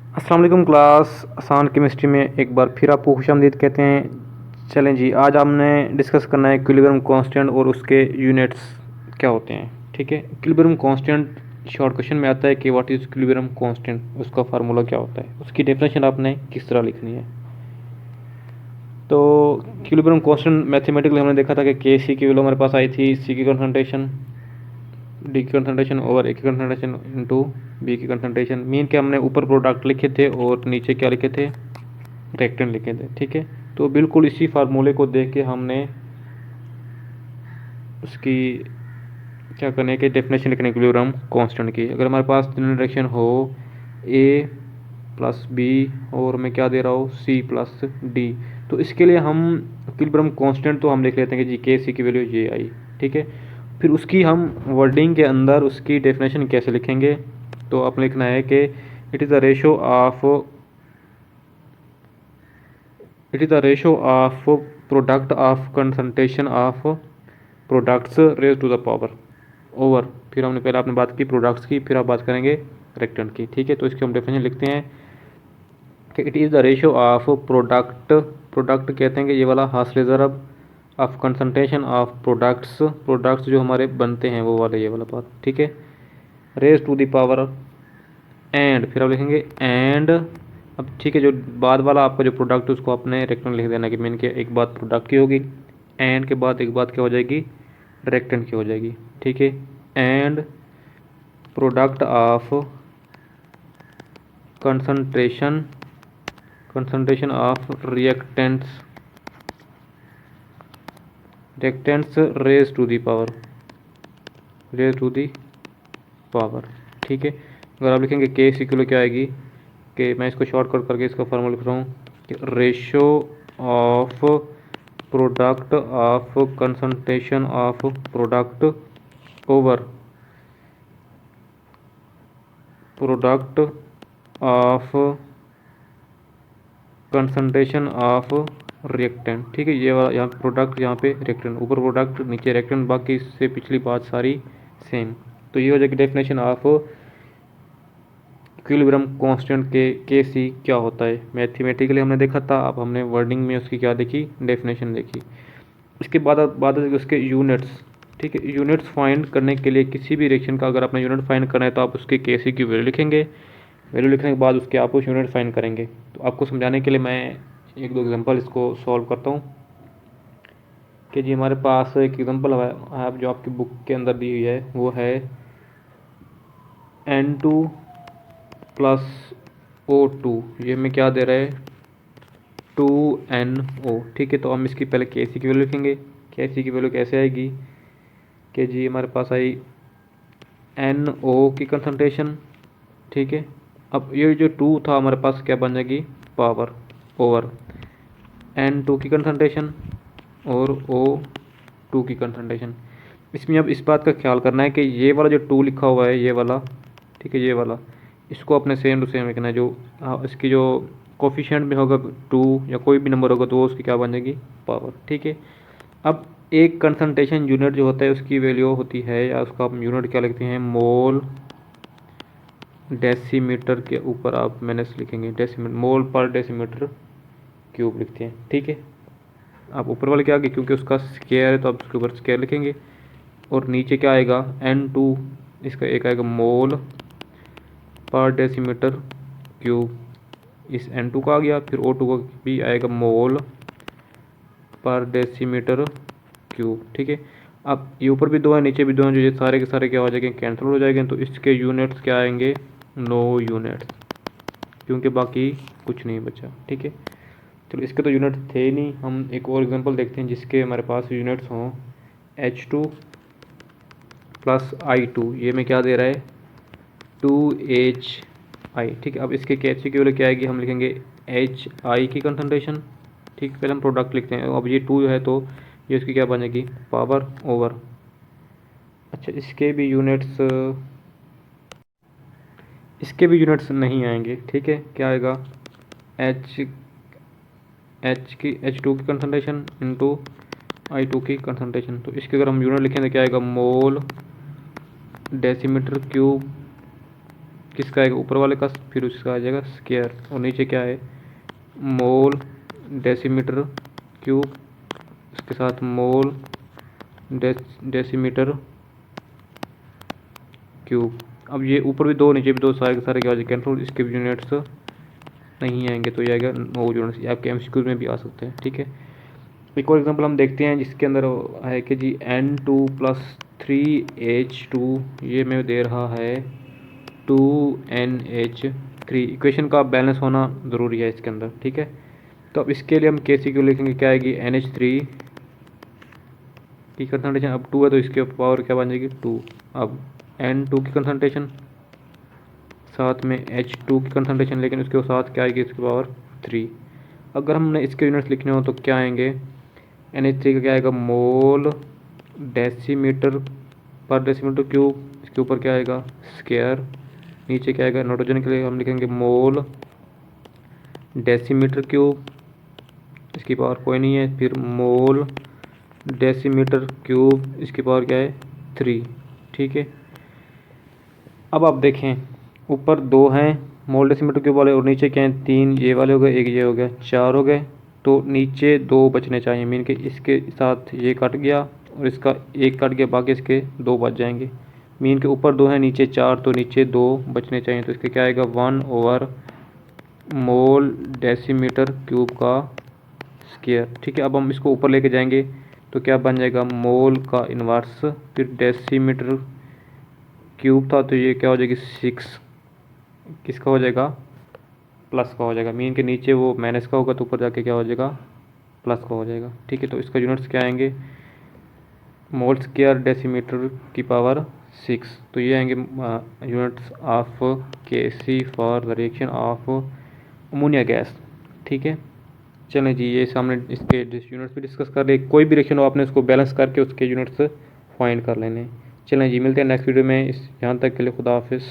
अस्सलाम वालेकुम क्लास। आसान केमिस्ट्री में एक बार फिर आपको खुशामदीद कहते हैं। चलें जी, आज हमने डिस्कस करना है इक्विलिब्रियम कांस्टेंट और उसके यूनिट्स क्या होते हैं। ठीक है, इक्विलिब्रियम कांस्टेंट शॉर्ट क्वेश्चन में आता है कि व्हाट इज़ इक्विलिब्रियम कांस्टेंट, उसका फार्मूला क्या होता है, उसकी डेफिनेशन आपने किस तरह लिखनी है। तो इक्विलिब्रियम कांस्टेंट मैथमेटिकली हमने देखा था कि के सी की वैल्यू हमारे पास आई थी, सी की कंसंट्रेशन, डी की कंसंट्रेशन ओवर ए की कंसंट्रेशन इंटू बी की कंसंट्रेशन। मीन के हमने ऊपर प्रोडक्ट लिखे थे और नीचे क्या लिखे थे, रेक्टेंट लिखे थे। ठीक है, तो बिल्कुल इसी फार्मूले को देख के हमने उसकी क्या करने की डेफिनेशन लिखने के लिए हम कांस्टेंट की। अगर हमारे पास तीन डायरेक्शन हो ए प्लस बी और मैं क्या दे रहा हूँ सी प्लस डी, तो इसके लिए हम इक्विलिब्रियम कांस्टेंट तो हम लिख लेते हैं कि जी के सी की वैल्यू ये आई। ठीक है, फिर उसकी हम वर्डिंग के अंदर उसकी डेफिनेशन कैसे लिखेंगे, तो आपने लिखना है कि it is the ratio of product of concentration of products raise to the power over. फिर हमने पहले आपने बात की प्रोडक्ट्स की, फिर आप बात करेंगे रेक्टेंट की। ठीक है, तो इसकी हम डेफिनेशन लिखते हैं कि it is the ratio of product कहते हैं कि ये वाला हासिल ज़रब ऑफ कंसंट्रेशन ऑफ प्रोडक्ट्स जो हमारे बनते हैं वो वाले, ये वाला पार्ट। ठीक है, raise to the power and, फिर आप लिखेंगे एंड। अब ठीक है, जो बाद वाला आपका जो प्रोडक्ट है उसको आपने रेक्टेंट लिख देना कि मीन के एक बात प्रोडक्ट की होगी, एंड के बाद एक बात क्या हो जाएगी, रेक्टेंट की हो जाएगी। ठीक है, and product of concentration of reactants raise to the power. ठीक है, अगर आप लिखेंगे के सी किलो क्या आएगी, कि मैं इसको शॉर्टकट करके इसका फार्मूला लिख रहा हूँ कि ratio of product of concentration of product over product of concentration of reactant. ठीक है, ये वाला यहाँ प्रोडक्ट, यहाँ पे रिएक्टेंट, ऊपर प्रोडक्ट नीचे रिएक्टेंट, बाकी इससे पिछली बात सारी सेम। तो ये हो जाएगी डेफिनेशन ऑफ इक्विलिब्रियम कांस्टेंट के सी क्या होता है। मैथमेटिकली हमने देखा था, अब हमने वर्डिंग में उसकी क्या देखी, डेफिनेशन देखी। इसके बाद उसके यूनिट्स। ठीक है, यूनिट्स फाइंड करने के लिए किसी भी रिएक्शन का अगर आपने यूनिट फाइंड करना है तो आप उसके के सी की वैल्यू लिखेंगे। वैल्यू लिखने के बाद उसके आप उस यूनिट फाइंड करेंगे। तो आपको समझाने के लिए मैं एक दो एग्जांपल इसको सॉल्व करता हूँ कि जी हमारे पास एक एग्जांपल है आप जो आपकी बुक के अंदर दी हुई है, वो है N2 प्लस O2। ये में क्या दे रहा है, 2NO। ठीक है, तो हम इसकी पहले के सी की वैल्यू लिखेंगे। के सी की वैल्यू कैसे आएगी कि जी हमारे पास आई NO की कंसंट्रेशन। ठीक है, अब ये जो 2 था हमारे पास क्या बन जाएगी, पावर ओवर N2 की कंसंट्रेशन और O2 की कंसंट्रेशन। इसमें अब इस बात का ख्याल करना है कि ये वाला जो 2 लिखा हुआ है ये वाला, ठीक है, ये वाला, इसको अपने सेम टू सेम लिखना है। जो इसकी जो कोफिशिएंट में होगा 2 या कोई भी नंबर होगा तो वो उसकी क्या बन जाएगी, पावर। ठीक है, अब एक कंसंट्रेशन यूनिट जो होता है उसकी वैल्यू होती है, या उसका हम यूनिट क्या लिखते हैं, मोल डेसीमीटर के ऊपर आप माइनस लिखेंगे, डेसीमीटर मोल पर डेसीमीटर क्यूब लिखते हैं। ठीक है, आप ऊपर वाले क्या आगे क्योंकि उसका स्केयर है तो आप उसके ऊपर स्केयर लिखेंगे, और नीचे क्या आएगा N2, इसका एक आएगा मोल पर डेसीमीटर क्यूब, इस N2 का आ गया। फिर O2 का भी आएगा मोल पर डेसीमीटर क्यूब। ठीक है, अब ये ऊपर भी दो है नीचे भी दो हैं, जो ये सारे के सारे क्या हो जाएंगे, कैंसिल हो जाएंगे। तो इसके यूनिट्स क्या आएंगे, नो यूनिट्स, क्योंकि बाकी कुछ नहीं बचा। ठीक है, चलो इसके तो यूनिट थे ही नहीं। हम एक और एग्जांपल देखते हैं जिसके हमारे पास यूनिट्स हों, H2 प्लस I2। ये में क्या दे रहा है, 2HI। ठीक है, अब इसके KC की वैल्यू क्या आएगी, हम लिखेंगे HI की कंसंट्रेशन। ठीक, पहले हम प्रोडक्ट लिखते हैं। अब ये 2 है तो ये उसकी क्या बनेगी, पावर ओवर। अच्छा, इसके भी यूनिट्स नहीं आएंगे। ठीक है, क्या आएगा, H2 की कंसंट्रेशन इंटू I2 की कंसंट्रेशन। तो इसके अगर हम यूनिट लिखें तो क्या आएगा, मोल डेसीमीटर क्यूब किसका आएगा, ऊपर वाले का, फिर उसका आ जाएगा स्क्वायर, और नीचे क्या है, मोल डेसीमीटर क्यूब, उसके साथ मोल डेसीमीटर क्यूब। अब ये ऊपर भी दो नीचे भी दो, सारे के सारे क्या हो जाएगा कैंसिल, इसके भी यूनिट्स नहीं आएंगे, तो ये आएगा 9 यूनिट्स। आपके एमसीक्यू में भी आ सकते हैं, ठीक है। एक और एग्जांपल हम देखते हैं जिसके अंदर है कि जी N2 + 3H2 ये मैं दे रहा है 2NH3। इक्वेशन का बैलेंस होना ज़रूरी है इसके अंदर, ठीक है। तो अब इसके लिए हम KCQ लिखेंगे, क्या आएगी, NH3 की कंसंट्रेशन अब 2 है तो इसके पावर क्या बन जाएगी, 2। अब N2 की कंसंट्रेशन साथ में H2 की कंसंट्रेशन, लेकिन उसके साथ क्या आएगी, इसकी पावर 3। अगर हमने इसके यूनिट्स लिखने हो तो क्या आएंगे, NH3 का क्या आएगा, मोल डेसीमीटर पर डेसीमीटर क्यूब, इसके ऊपर क्या आएगा, स्क्वायर, नीचे क्या आएगा, नाइट्रोजन के लिए हम लिखेंगे मोल डेसीमीटर क्यूब, इसकी पावर कोई नहीं है, फिर मोल डेसीमीटर क्यूब, इसकी पावर क्या है, 3, ठीक है। अब आप देखें ऊपर 2 हैं मोल डेसीमीटर क्यूब वाले, और नीचे क्या है, 3 ये वाले हो गए, एक ये हो गया, 4 हो गए। तो नीचे 2 बचने चाहिए, मीन के इसके साथ ये कट गया और इसका एक कट गया, बाकी इसके 2 बच जाएंगे। मीन के ऊपर 2 हैं नीचे 4, तो नीचे 2 बचने चाहिए, तो इसके क्या आएगा, 1/, मोल डेसीमीटर क्यूब का स्क्वायर, ठीक है। अब हम इसको ऊपर लेके जाएंगे तो क्या बन जाएगा, मोल का इन्वर्स, फिर डेसीमीटर क्यूब था तो ये क्या हो जाएगी, 6 किसका हो जाएगा, प्लस का हो जाएगा। मीन के नीचे वो माइनस का होगा तो ऊपर जाके क्या हो जाएगा, प्लस का हो जाएगा, ठीक है। तो इसका यूनिट्स क्या आएंगे, मोल स्क्वायर डेसीमीटर की पावर 6, तो ये आएंगे units of KC for the reaction of ammonia gas, ठीक है। चलें जी, ये सामने इसके यूनिट्स भी डिस्कस कर ले, कोई भी रिएक्शन हो आपने उसको बैलेंस करके उसके यूनिट्स फाइंड कर लेने। चलें जी, मिलते हैं नेक्स्ट वीडियो में, इस यहाँ तक के लिए खुदा हाफिज़।